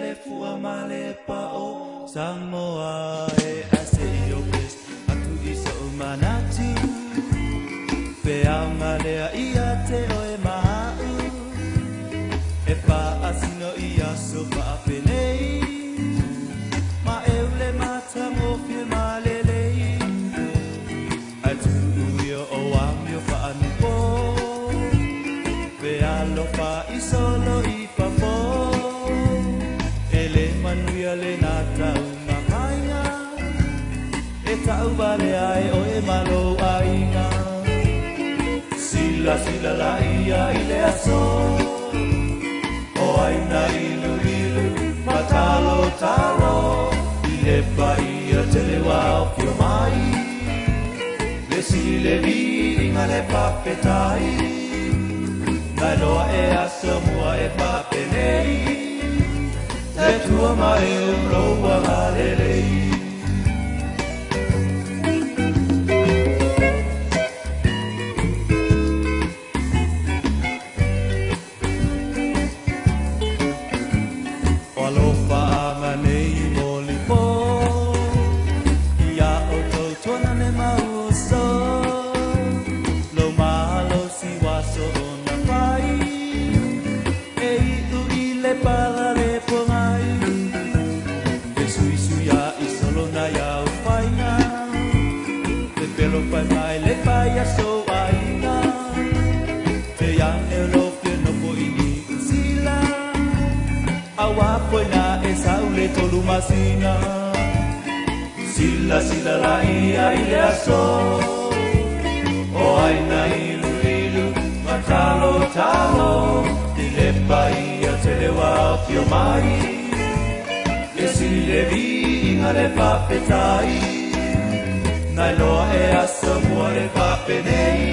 le fua male pa o Samoa e ase yo pes atu isa umanatu pe anga le ia te o e mau e pa asino ia so pa penei ma eule mata mo fie male lei atu yo o amio pa anupo pe alo pa isolo i pa po ele manuia le nata una kainga e tau vale ai o e malo ainga sila sila la ia i le aso o aina ilu ilu matalo talo i le paia te le wao pio mai le si le viringa le papetai nai loa e aso mua e papenei le tua mai o loa galelei Masina sila sila la ia i le aso o aina ilu ilu matalo talo i le paia te le wao pio mai le si le vinga le papetai nai loa e aso mua le papenei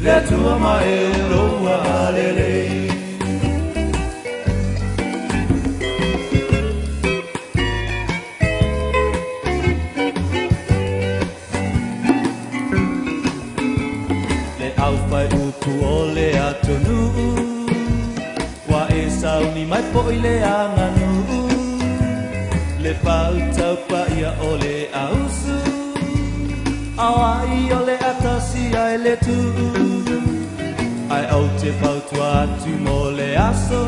le tua mai e loa alelei ole atonu wa e sauni mai po ile anganu le pau tau pa ia ole ausu awa i ole atasi ai le tu ai au te pau tua tu mole aso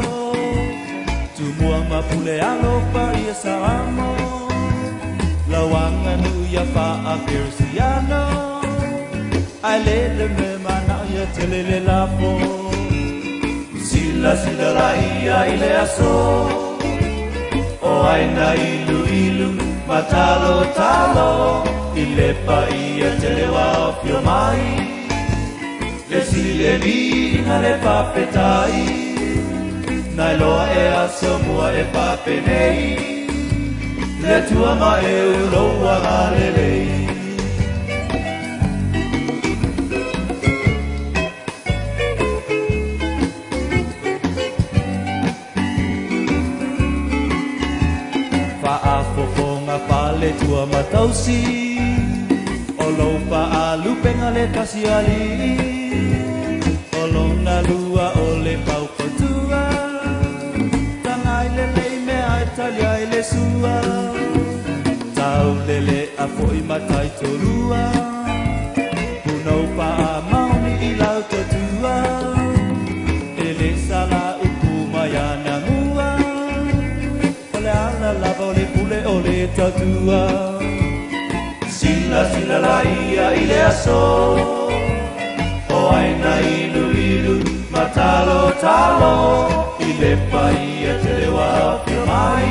tu mua mapule alo pa ia saramo la wanganu ia pa a persiano ai le me mana ia telele la po sila sila la ia i le aso o aina ilu ilu matalo talo i le pa ia tele wao pio mai le sili le vinga le papetai nai loa e aso mua e papenei le tua ma e uloa galelei le tua matausi o lo pa alu penga le kasi ali o lo na lua o le pau patua tangai le me ai talia le sua tau le a foi matai torua puno pa mauni i lau tatua ele sala upu mayana mua ole ala lava ole pule ole tatua sila sila la ia i le aso o aina ilu ilu matalo talo i le paia te le wao pio mai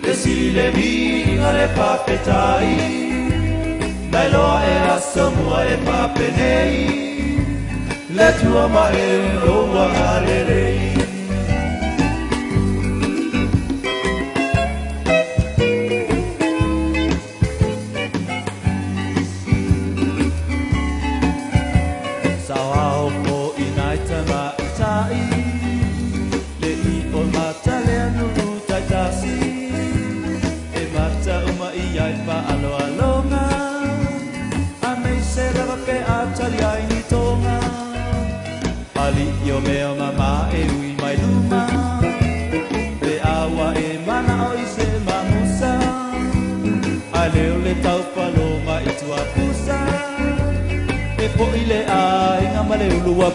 le sili le vinga le papetai nai loa e aso mua e papenei le tua ma e loa galelei Yo mea mama e ui mai luma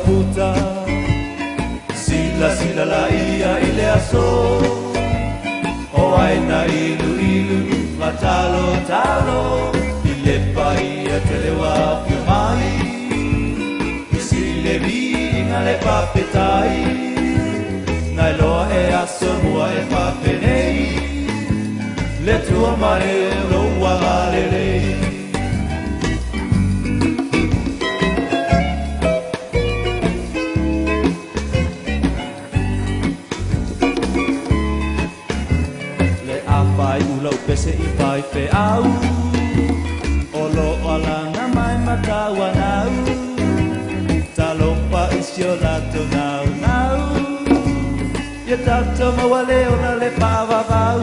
puta Sila sila la ia I le aso O aina ilu ilu Matalo talo I le paia te le wapio mai I si le vinga le papetai Nai loa e aso mua e papenei Le tua mai lo wagalelei Pai ulau pese I pai pe au Olo alanga mai matawa nau Talompa isio lato nau nau Ia tato mawale ona le pava vau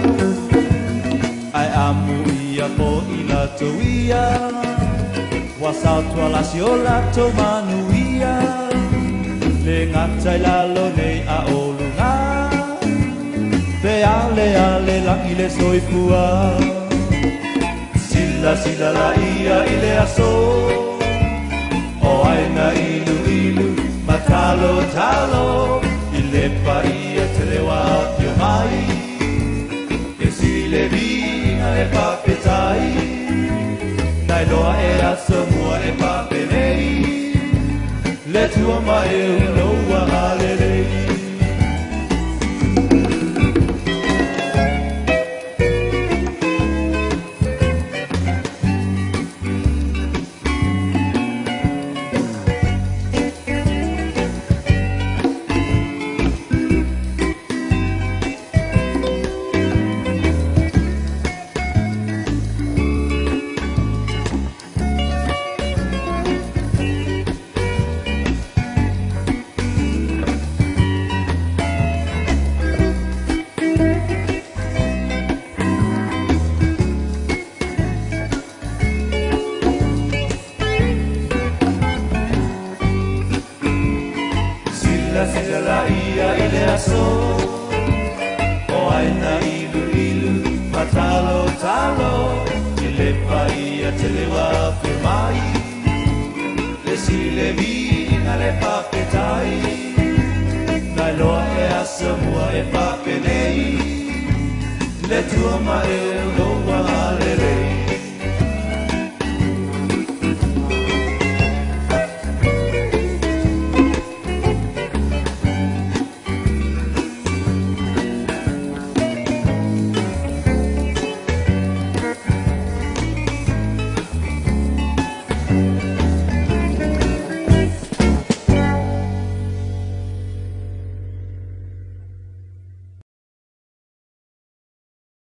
Ai amu ia po I lato ia Wasautu alasi o lato manu ia Le ngatai lalo nei a olunga Pe ale ale la ile soifua Sila sila la ia ile aso O aina ilu ilu Matalo talo Ile pa ia telewa pio mai E sile vinga e papetai Nai loa e aso mua e papenei Le tua mai e loa halelei Sila la ia ile aso O aina ilu ilu Matalo talo Ile pa ia te le wape mai Le sile vina le papetai Nai loa e asa mua e papenei Le tua ma e lo